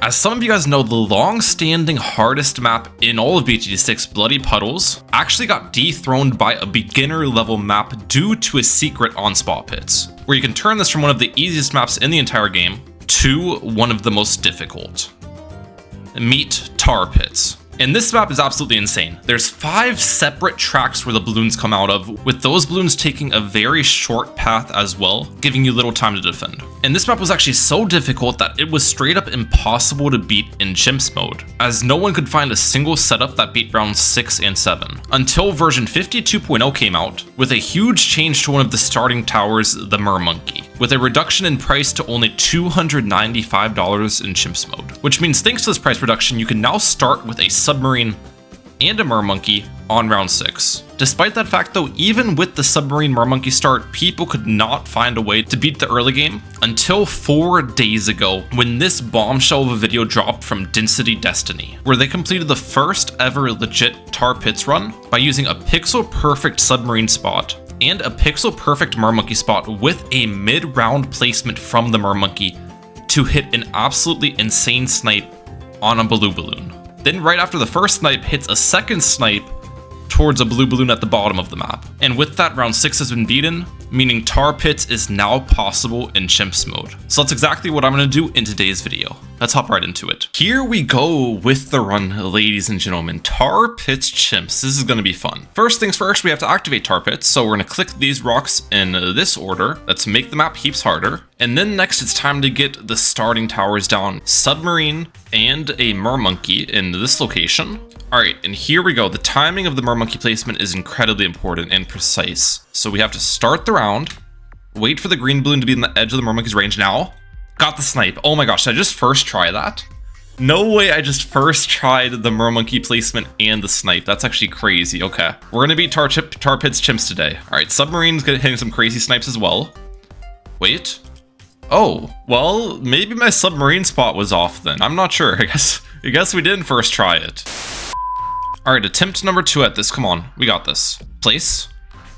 As some of you guys know, the long-standing hardest map in all of BTD6, Bloody Puddles, actually got dethroned by a beginner-level map due to a secret on-spot pits, where you can turn this from one of the easiest maps in the entire game to one of the most difficult. Meet Tar Pits. And this map is absolutely insane. There's 5 separate tracks where the balloons come out of, with those balloons taking a very short path as well, giving you little time to defend. And this map was actually so difficult that it was straight up impossible to beat in CHIMPS mode, as no one could find a single setup that beat rounds 6 and 7, until version 52.0 came out, with a huge change to one of the starting towers, the Mermonkey, with a reduction in price to only $295 in CHIMPS mode. Which means thanks to this price reduction, you can now start with a submarine and a Mermonkey on round 6. Despite that fact though, even with the submarine Mermonkey start, people could not find a way to beat the early game until 4 days ago, when this bombshell of a video dropped from Density Destiny, where they completed the first ever legit Tar Pits run by using a pixel perfect submarine spot and a pixel perfect Mermonkey spot with a mid-round placement from the Mermonkey to hit an absolutely insane snipe on a blue balloon. Then right after the first snipe hits a second snipe towards a blue balloon at the bottom of the map. And with that, round 6 has been beaten, meaning Tar Pits is now possible in CHIMPS mode. So that's exactly what I'm going to do in today's video. Let's hop right into it. Here we go with the run, ladies and gentlemen. Tar Pits CHIMPS. This is going to be fun. First things first, we have to activate Tar Pits. So we're going to click these rocks in this order. Let's make the map heaps harder. And then next, it's time to get the starting towers down. Submarine and a Mermonkey in this location. Alright, and here we go. The timing of the Mermonkey placement is incredibly important and precise. So we have to start the round, wait for the green balloon to be in the edge of the Mermonkey's range now. Got the snipe. Oh my gosh, did I just first try that? No way, I just first tried the Mermonkey placement and the snipe. That's actually crazy. Okay, we're gonna beat Tar Pits CHIMPS today. Alright, submarine's hitting some crazy snipes as well. Wait. Oh, well, maybe my submarine spot was off then. I'm not sure. I guess we didn't first try it. Alright, attempt number 2 at this. Come on, we got this. Place.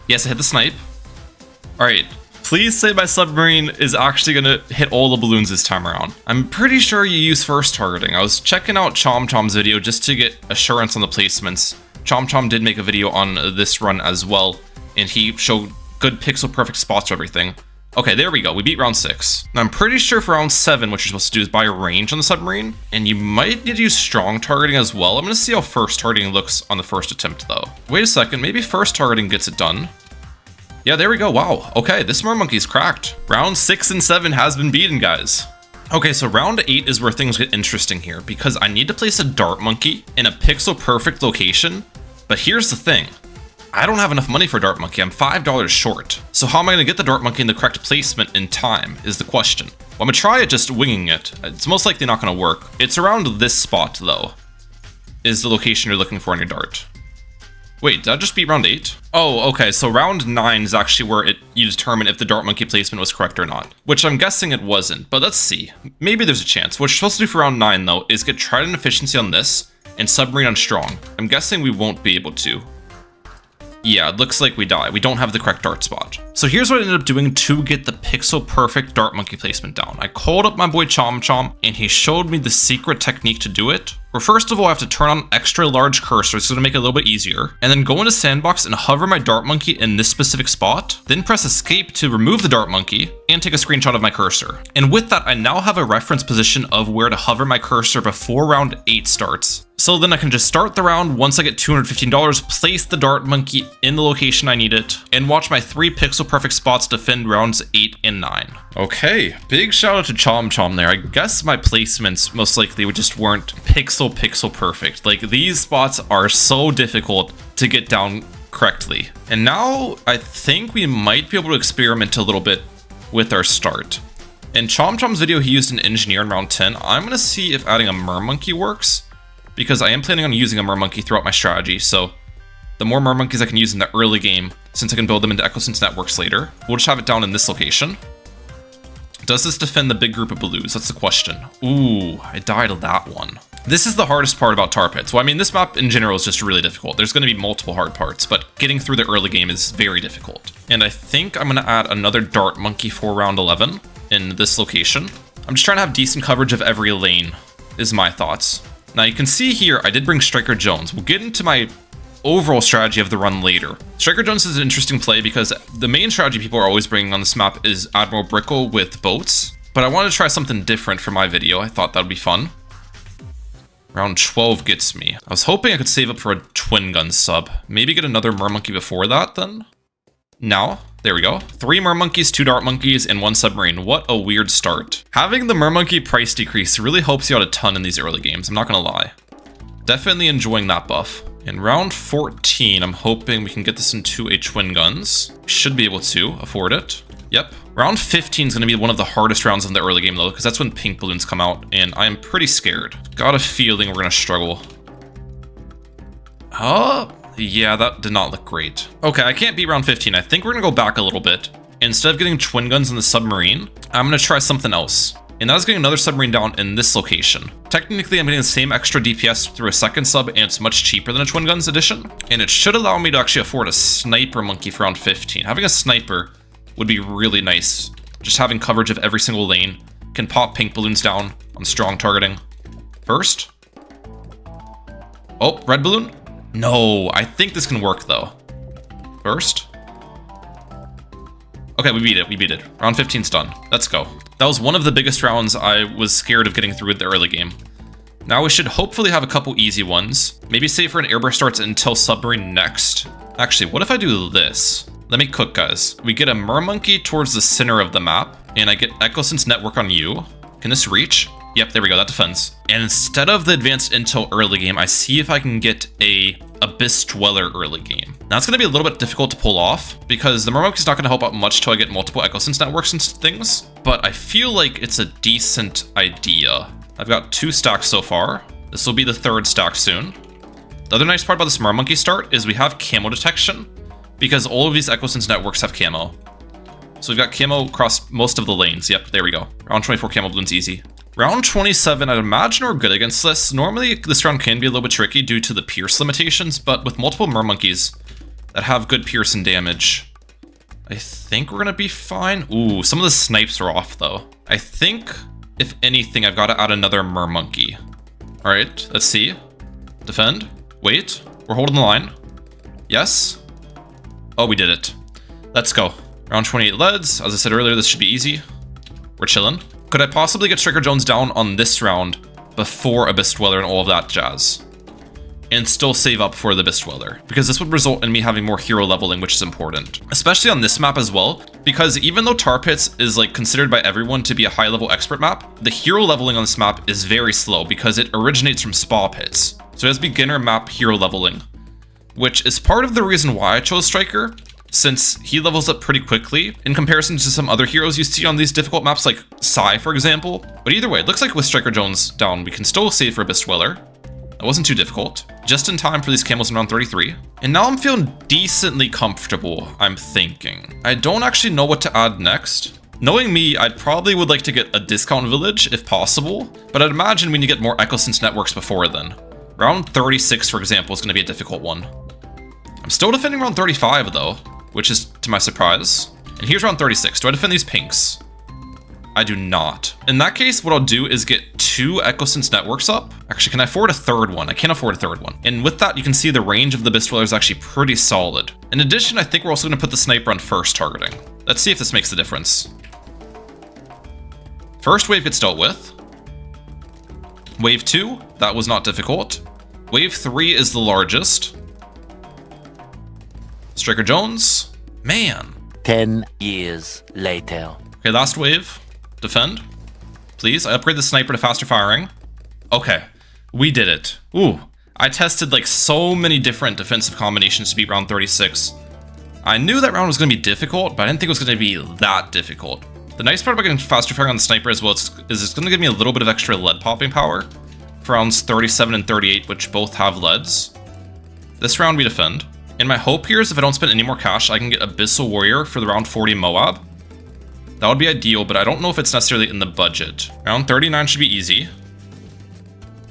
Yes, I hit the snipe. Alright, please say my submarine is actually gonna hit all the balloons this time around. I'm pretty sure you use first targeting. I was checking out CHIMPS' video just to get assurance on the placements. CHIMPS did make a video on this run as well, and he showed good pixel perfect spots for everything. Okay, there we go. We beat round 6. Now, I'm pretty sure for round 7, what you're supposed to do is buy a range on the submarine, and you might need to use strong targeting as well. I'm going to see how first targeting looks on the first attempt, though. Wait a second. Maybe first targeting gets it done. Yeah, there we go. Wow. Okay, this Mermonkey's cracked. Round 6 and 7 has been beaten, guys. Okay, so round 8 is where things get interesting here, because I need to place a Dart Monkey in a pixel perfect location, but here's the thing. I don't have enough money for a Dart Monkey. I'm $5 short. So how am I going to get the Dart Monkey in the correct placement in time is the question. Well, I'm going to try it just winging it. It's most likely not going to work. It's around this spot, though, is the location you're looking for in your dart. Wait, did I just beat round 8? Oh, okay, so round 9 is actually where you determine if the Dart Monkey placement was correct or not, which I'm guessing it wasn't, but let's see. Maybe there's a chance. What you're supposed to do for round 9, though, is get Trident Efficiency on this and Submarine on Strong. I'm guessing we won't be able to. Yeah, it looks like we die. We don't have the correct dart spot. So here's what I ended up doing to get the pixel perfect Dart Monkey placement down. I called up my boy CHIMPS, and he showed me the secret technique to do it. Where first of all, I have to turn on extra large cursor, so to make it a little bit easier. And then go into Sandbox and hover my Dart Monkey in this specific spot. Then press Escape to remove the Dart Monkey and take a screenshot of my cursor. And with that, I now have a reference position of where to hover my cursor before round 8 starts. So then I can just start the round once I get $215, place the Dart Monkey in the location I need it, and watch my 3 pixel perfect spots defend rounds 8 and 9. Okay, big shout out to CHIMPS there. I guess my placements most likely just weren't pixel perfect. Like, these spots are so difficult to get down correctly. And now I think we might be able to experiment a little bit with our start. In CHIMPS' video, he used an engineer in round 10. I'm going to see if adding a Mermonkey works, because I am planning on using a Mermonkey throughout my strategy, so the more Mermonkeys I can use in the early game, since I can build them into Echosense networks later, we'll just have it down in this location. Does this defend the big group of blues? That's the question. Ooh, I died of that one. This is the hardest part about Tar Pits. Well, I mean, this map in general is just really difficult. There's going to be multiple hard parts, but getting through the early game is very difficult. And I think I'm going to add another Dart Monkey for round 11 in this location. I'm just trying to have decent coverage of every lane is my thoughts. Now you can see here, I did bring Striker Jones. We'll get into my overall strategy of the run later. Striker Jones is an interesting play because the main strategy people are always bringing on this map is Admiral Brickle with boats. But I wanted to try something different for my video. I thought that would be fun. Round 12 gets me. I was hoping I could save up for a twin gun sub. Maybe get another Mermonkey before that then? Now, there we go. 3 Mermonkeys, 2 Dart Monkeys, and 1 Submarine. What a weird start. Having the Mermonkey price decrease really helps you out a ton in these early games, I'm not gonna lie. Definitely enjoying that buff. In round 14, I'm hoping we can get this into a twin guns. Should be able to afford it. Yep. Round 15 is going to be one of the hardest rounds in the early game though, because that's when pink balloons come out, and I am pretty scared. Got a feeling we're going to struggle. Yeah, that did not look great. Okay, I can't beat round 15. I think we're going to go back a little bit. Instead of getting twin guns in the submarine, I'm going to try something else. And that is getting another submarine down in this location. Technically, I'm getting the same extra DPS through a second sub, and it's much cheaper than a twin guns edition. And it should allow me to actually afford a sniper monkey for round 15. Having a sniper would be really nice. Just having coverage of every single lane. Can pop pink balloons down on strong targeting. First. Oh, red balloon? No, I think this can work though. First. Okay, we beat it. Round 15's done. Let's go. That was one of the biggest rounds I was scared of getting through in the early game. Now we should hopefully have a couple easy ones. Maybe save for an airburst starts until submarine next. Actually, what if I do this? Let me cook, guys. We get a Mermonkey towards the center of the map, and I get Echosense Network on you. Can this reach? Yep, there we go, that defends. And instead of the advanced intel early game, I see if I can get a Abyss Dweller early game. Now it's gonna be a little bit difficult to pull off, because the Mermonkey's not gonna help out much till I get multiple Echosense Networks and things, but I feel like it's a decent idea. I've got 2 stacks so far. This will be the 3rd stack soon. The other nice part about this Mermonkey start is we have camo detection, because all of these Echosense Networks have camo. So we've got camo across most of the lanes. Yep, there we go. Round 24 camo balloons easy. Round 27, I'd imagine we're good against this. Normally, this round can be a little bit tricky due to the pierce limitations, but with multiple Mermonkeys that have good pierce and damage, I think we're gonna be fine. Ooh, some of the snipes are off though. I think, if anything, I've got to add another Mermonkey. All right, let's see. Defend. Wait, we're holding the line. Yes. Oh, we did it. Let's go. Round 28 leads. As I said earlier, this should be easy. We're chilling. Could I possibly get Striker Jones down on this round before Abyss Dweller and all of that jazz? And still save up for the Abyss Dweller? Because this would result in me having more hero leveling, which is important. Especially on this map as well, because even though Tar Pits is like considered by everyone to be a high level expert map, the hero leveling on this map is very slow because it originates from Spa Pits. So it has beginner map hero leveling, which is part of the reason why I chose Striker, since he levels up pretty quickly in comparison to some other heroes you see on these difficult maps like Psy, for example. But either way, it looks like with Striker Jones down, we can still save for Abyss Dweller. That wasn't too difficult. Just in time for these camos in round 33. And now I'm feeling decently comfortable, I'm thinking. I don't actually know what to add next. Knowing me, I probably would like to get a discount village if possible, but I'd imagine we need to get more Echosense Networks before then. Round 36, for example, is going to be a difficult one. I'm still defending round 35 though, which is to my surprise. And here's round 36. Do I defend these pinks? I do not. In that case, what I'll do is get 2 Echosense Networks up. Actually, can I afford a 3rd one? I can't afford a 3rd one. And with that, you can see the range of the Abyss Dweller is actually pretty solid. In addition, I think we're also going to put the sniper on first targeting. Let's see if this makes a difference. First wave gets dealt with. Wave 2, that was not difficult. Wave 3 is the largest. Striker Jones. Man. 10 years later. Okay, last wave. Defend. Please, I upgrade the sniper to faster firing. Okay, we did it. Ooh, I tested like so many different defensive combinations to beat round 36. I knew that round was going to be difficult, but I didn't think it was going to be that difficult. The nice part about getting faster firing on the sniper as well is it's going to give me a little bit of extra lead popping power for rounds 37 and 38, which both have leads. This round we defend. And my hope here is if I don't spend any more cash, I can get Abyssal Warrior for the round 40 MOAB. That would be ideal, but I don't know if it's necessarily in the budget. Round 39 should be easy.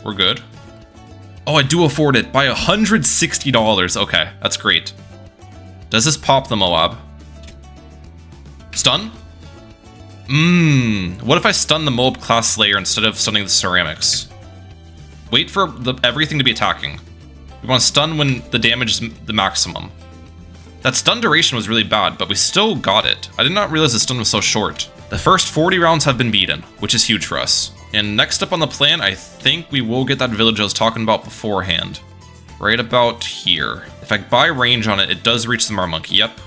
We're good. Oh, I do afford it by $160. Okay, that's great. Does this pop the MOAB? Stun? What if I stun the MOAB class Slayer instead of stunning the ceramics? Wait for everything to be attacking. We want to stun when the damage is the maximum. That stun duration was really bad, but we still got it. I did not realize the stun was so short. The first 40 rounds have been beaten, which is huge for us. And next up on the plan, I think we will get that village I was talking about beforehand. Right about here. If I buy range on it, it does reach the Monkey, yep.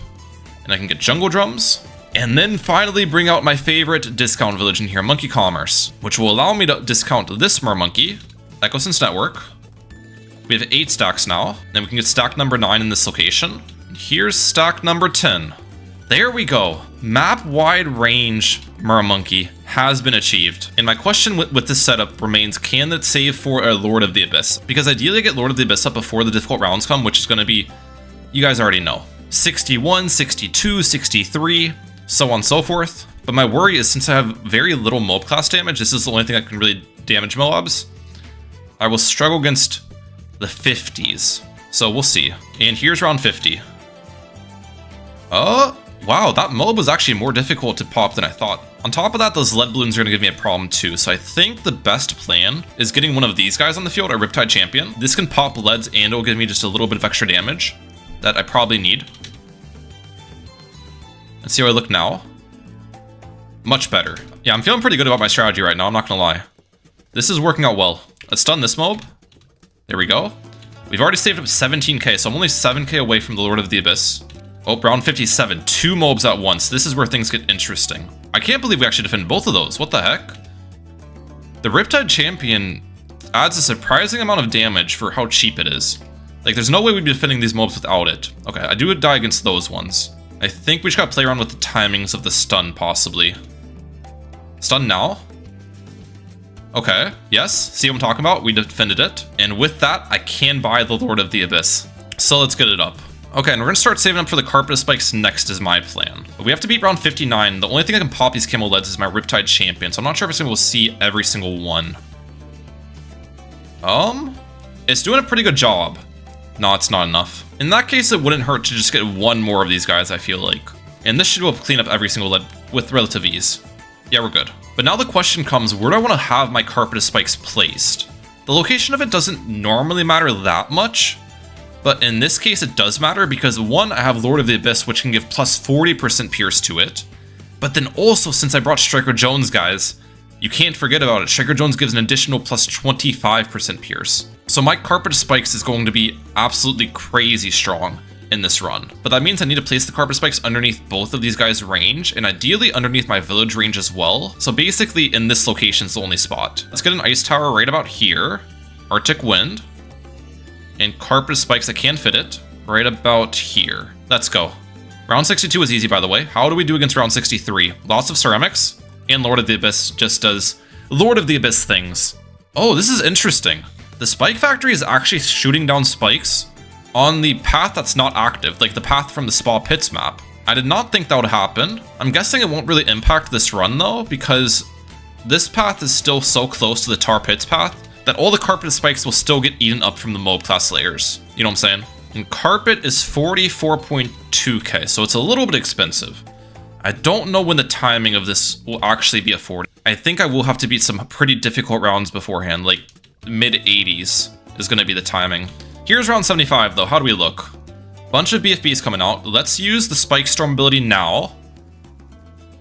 And I can get jungle drums. And then finally bring out my favorite discount village in here, Monkey Commerce, which will allow me to discount this Monkey, Echosense Network. We have 8 stacks now. Then we can get stack number 9 in this location. Here's stack number 10. There we go. Map-wide range Monkey has been achieved. And my question with this setup remains, can it save for a Lord of the Abyss? Because ideally I get Lord of the Abyss up before the difficult rounds come, which is going to be, you guys already know, 61, 62, 63, so on and so forth. But my worry is, since I have very little MOAB class damage, this is the only thing that can really damage MOABs, I will struggle against the 50s. So we'll see. And here's round 50. Oh, wow, that MOAB was actually more difficult to pop than I thought. On top of that, those lead balloons are going to give me a problem too, so I think the best plan is getting one of these guys on the field, our Riptide Champion. This can pop leads and it'll give me just a little bit of extra damage that I probably need. Let's see how I look now. Much better. Yeah, I'm feeling pretty good about my strategy right now, I'm not going to lie. This is working out well. Let's stun this MOAB. There we go. We've already saved up 17k, so I'm only 7k away from the Lord of the Abyss. Oh, round 57. 2 MOABs at once. This is where things get interesting. I can't believe we actually defended both of those. What the heck? The Riptide Champion adds a surprising amount of damage for how cheap it is. Like, there's no way we'd be defending these MOABs without it. Okay, I do die against those ones. I think we just gotta play around with the timings of the stun, possibly. Stun now? Okay, yes. See what I'm talking about? We defended it. And with that, I can buy the Lord of the Abyss. So let's get it up. Okay, and we're gonna start saving up for the Carpet Spikes next is my plan. But we have to beat round 59. The only thing I can pop these camo leads is my Riptide Champion, so I'm not sure if we'll see every single one. It's doing a pretty good job. No, it's not enough. In that case, it wouldn't hurt to just get one more of these guys, I feel like. And this should be able to clean up every single lead with relative ease. Yeah, we're good. But now the question comes, where do I want to have my Carpet Spikes placed? The location of it doesn't normally matter that much, but in this case it does matter because one, I have Lord of the Abyss, which can give plus 40% pierce to it. But then also, since I brought Striker Jones, guys, you can't forget about it. Striker Jones gives an additional plus 25% pierce. So my Carpet Spikes is going to be absolutely crazy strong in this run. But that means I need to place the Carpet Spikes underneath both of these guys' range, and ideally underneath my village range as well. So basically in this location is the only spot. Let's get an Ice Tower right about here. Arctic Wind. And Carpet Spikes, I can fit it right about here. Let's go. Round 62 is easy, by the way. How do we do against round 63? Lots of ceramics, and Lord of the Abyss just does Lord of the Abyss things. Oh, this is interesting. The Spike Factory is actually shooting down spikes on the path that's not active, like the path from the Spa Pits map. I did not think that would happen. I'm guessing it won't really impact this run though, because this path is still so close to the Tar Pits path that all the Carpet Spikes will still get eaten up from the MOAB class layers. You know what I'm saying? And Carpet is 44.2k, so it's a little bit expensive. I don't know when the timing of this will actually be afforded. I think I will have to beat some pretty difficult rounds beforehand, like mid-80s is going to be the timing. Here's round 75 though. How do we look? Bunch of BFBs coming out. Let's use the Spike Storm ability now.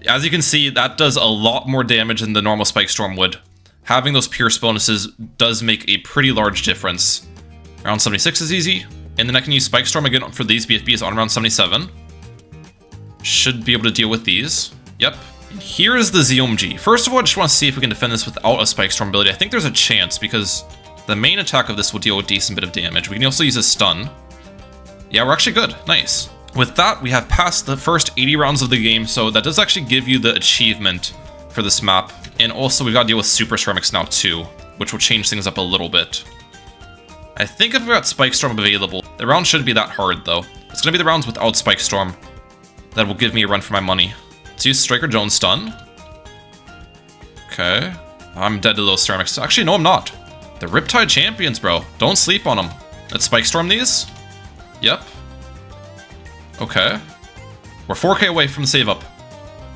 As you can see, that does a lot more damage than the normal Spike Storm would. Having those pierce bonuses does make a pretty large difference. Round 76 is easy. And then I can use Spike Storm again for these BFBs on round 77. Should be able to deal with these. Yep. And here is the ZOMG. First of all, I just want to see if we can defend this without a Spike Storm ability. I think there's a chance because the main attack of this will deal a decent bit of damage. We can also use a stun. Yeah, we're actually good. Nice. With that, we have passed the first 80 rounds of the game, so that does actually give you the achievement for this map. And also, we've got to deal with Super Ceramics now too, which will change things up a little bit. I think if we got Spike Storm available, the round shouldn't be that hard though. It's going to be the rounds without Spike Storm that will give me a run for my money. Let's use Striker Jones stun. Okay. I'm dead to those ceramics. Actually, no, I'm not. The Riptide Champions, bro. Don't sleep on them. Let's Spike Storm these. Yep. Okay. We're 4k away from the save up.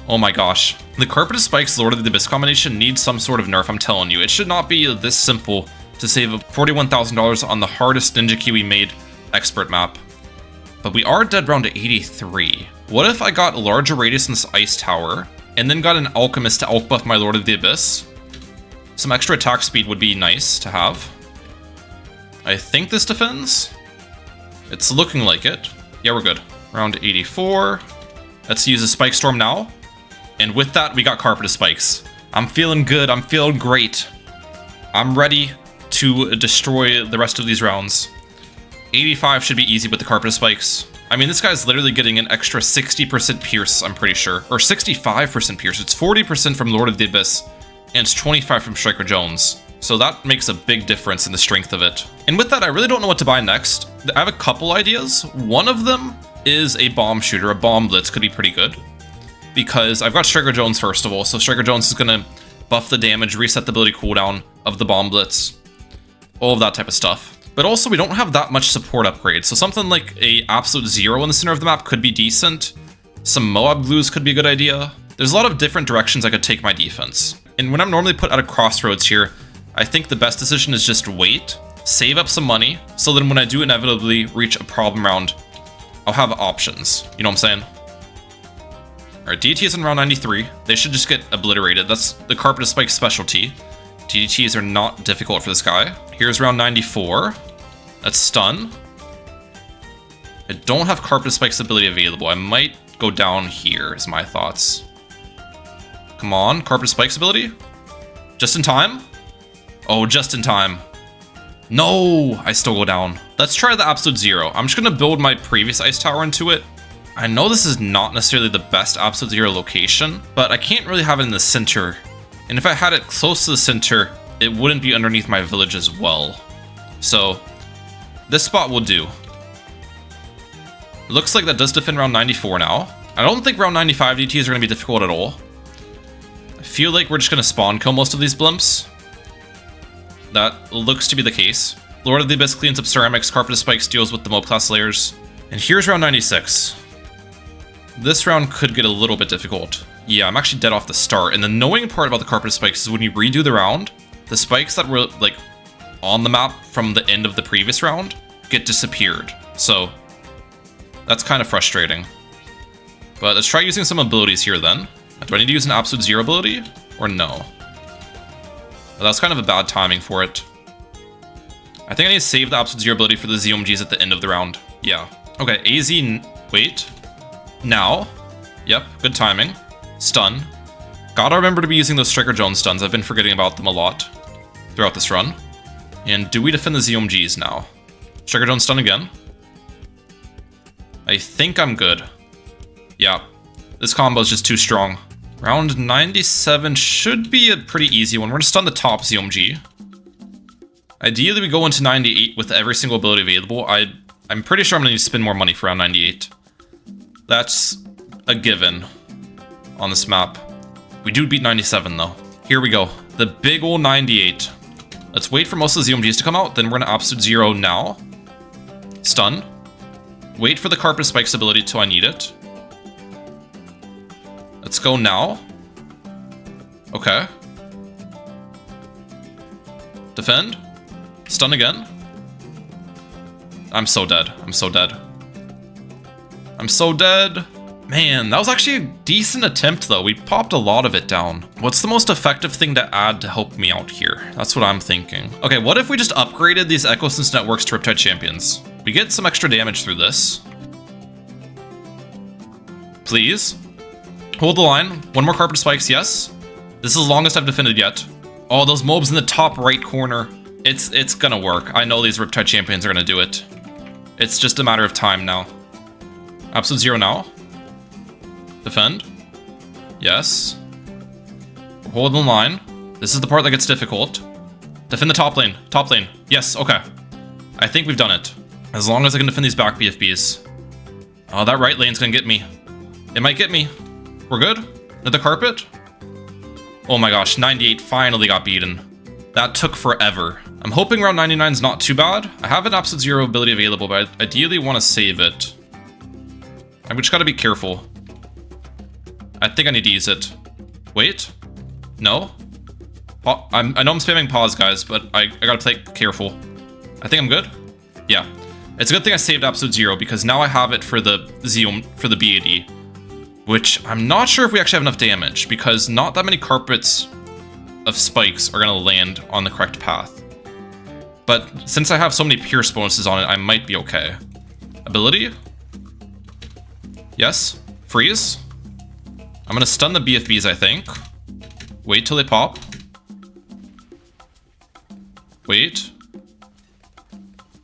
Oh my gosh. The Carpet Spikes Lord of the Abyss combination needs some sort of nerf, I'm telling you. It should not be this simple to save $41,000 on the hardest Ninjakiwi made expert map. But we are dead round to 83. What if I got a larger radius in this ice tower, and then got an alchemist to outbuff my Lord of the Abyss? Some extra attack speed would be nice to have. I think this defends. It's looking like it. Yeah, we're good. Round 84. Let's use a Spike Storm now. And with that, we got Carpeted Spikes. I'm feeling good. I'm feeling great. I'm ready to destroy the rest of these rounds. 85 should be easy with the Carpeted Spikes. I mean, this guy's literally getting an extra 60% Pierce, I'm pretty sure. Or 65% Pierce. It's 40% from Lord of the Abyss. And it's 25 from Striker Jones. So that makes a big difference in the strength of it. And with that, I really don't know what to buy next. I have a couple ideas. One of them is a bomb shooter. A bomb blitz could be pretty good. Because I've got Striker Jones first of all. So Striker Jones is going to buff the damage, reset the ability cooldown of the bomb blitz. All of that type of stuff. But also we don't have that much support upgrades. So something like a absolute zero in the center of the map could be decent. Some MOAB glues could be a good idea. There's a lot of different directions I could take my defense. And when I'm normally put at a crossroads here, I think the best decision is just wait, save up some money, so then when I do inevitably reach a problem round, I'll have options. You know what I'm saying? Alright, DDT is in round 93. They should just get obliterated. That's the Carpeted Spike specialty. DDTs are not difficult for this guy. Here's round 94. That's stun. I don't have Carpeted Spike's ability available. I might go down here, is my thoughts. Come on, Carpeted Spike's ability? Just in time? Oh, just in time. No, I still go down. Let's try the absolute zero. I'm just gonna build my previous ice tower into it. I know this is not necessarily the best absolute zero location, but I can't really have it in the center. And if I had it close to the center, it wouldn't be underneath my village as well. So this spot will do. It looks like that does defend round 94 now. I don't think round 95 DTs are gonna be difficult at all. I feel like we're just gonna spawn kill most of these blimps. That looks to be the case. Lord of the Abyss cleans up ceramics, Carpeted Spikes deals with the MOAB class layers. And here's round 96. This round could get a little bit difficult. Yeah, I'm actually dead off the start. And the annoying part about the Carpeted Spikes is when you redo the round, the spikes that were like on the map from the end of the previous round get disappeared. So that's kind of frustrating. But let's try using some abilities here then. Do I need to use an absolute zero ability or no? Well, that's kind of a bad timing for it. I think I need to save the absolute zero ability for the ZOMGs at the end of the round. Yeah. Okay, AZ, wait. Now. Yep, good timing. Stun. Gotta remember to be using those Striker Jones stuns. I've been forgetting about them a lot throughout this run. And do we defend the ZOMGs now? Striker Jones stun again. I think I'm good. Yeah. This combo is just too strong. Round 97 should be a pretty easy one. We're gonna stun the top ZOMG. Ideally, we go into 98 with every single ability available. I'm pretty sure I'm gonna need to spend more money for round 98. That's a given on this map. We do beat 97 though. Here we go. The big ol' 98. Let's wait for most of the ZOMGs to come out, then we're gonna absolute zero now. Stun. Wait for the Carpeted Spikes ability till I need it. Let's go now. Okay. Defend. Stun again. I'm so dead. I'm so dead. I'm so dead. Man, that was actually a decent attempt though. We popped a lot of it down. What's the most effective thing to add to help me out here? That's what I'm thinking. Okay, what if we just upgraded these Echosense networks to Riptide Champions? We get some extra damage through this. Please. Hold the line. One more Carpeted Spikes, yes. This is the longest I've defended yet. Oh, those MOABs in the top right corner. It's gonna work. I know these Riptide Champions are gonna do it. It's just a matter of time now. Absolute zero now. Defend. Yes. We're holding the line. This is the part that gets difficult. Defend the top lane. Top lane. Yes, okay. I think we've done it. As long as I can defend these back BFBs. Oh, that right lane's gonna get me. It might get me. We're good? At the carpet? Oh my gosh, 98 finally got beaten. That took forever. I'm hoping round 99 is not too bad. I have an absolute zero ability available, but I ideally want to save it. I just gotta be careful. I think I need to use it. Wait. No. I know I'm spamming pause, guys, but I gotta play careful. I think I'm good. Yeah. It's a good thing I saved Absolute Zero, because now I have it for the BAD. Which I'm not sure if we actually have enough damage, because not that many carpets of spikes are gonna land on the correct path. But since I have so many pierce bonuses on it, I might be okay. Ability? Yes. Freeze. I'm gonna stun the BFBs, I think. Wait till they pop. Wait.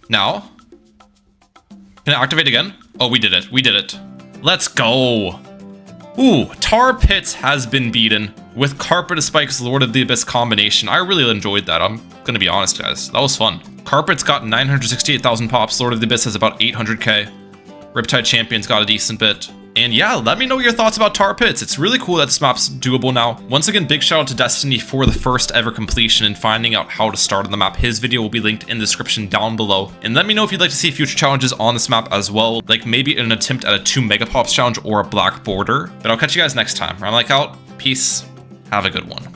Now. Can I activate again? Oh, we did it. We did it. Let's go. Ooh, Tar Pits has been beaten with Carpet of Spikes Lord of the Abyss combination. I really enjoyed that. I'm gonna be honest, guys. That was fun. Carpet's got 968,000 pops. Lord of the Abyss has about 800k. Riptide Champion's got a decent bit. And yeah, let me know your thoughts about Tar Pits. It's really cool that this map's doable now. Once again, big shout out to Destiny for the first ever completion and finding out how to start on the map. His video will be linked in the description down below. And let me know if you'd like to see future challenges on this map as well, like maybe an attempt at a 2 megapops challenge or a black border. But I'll catch you guys next time. I'm like out. Peace. Have a good one.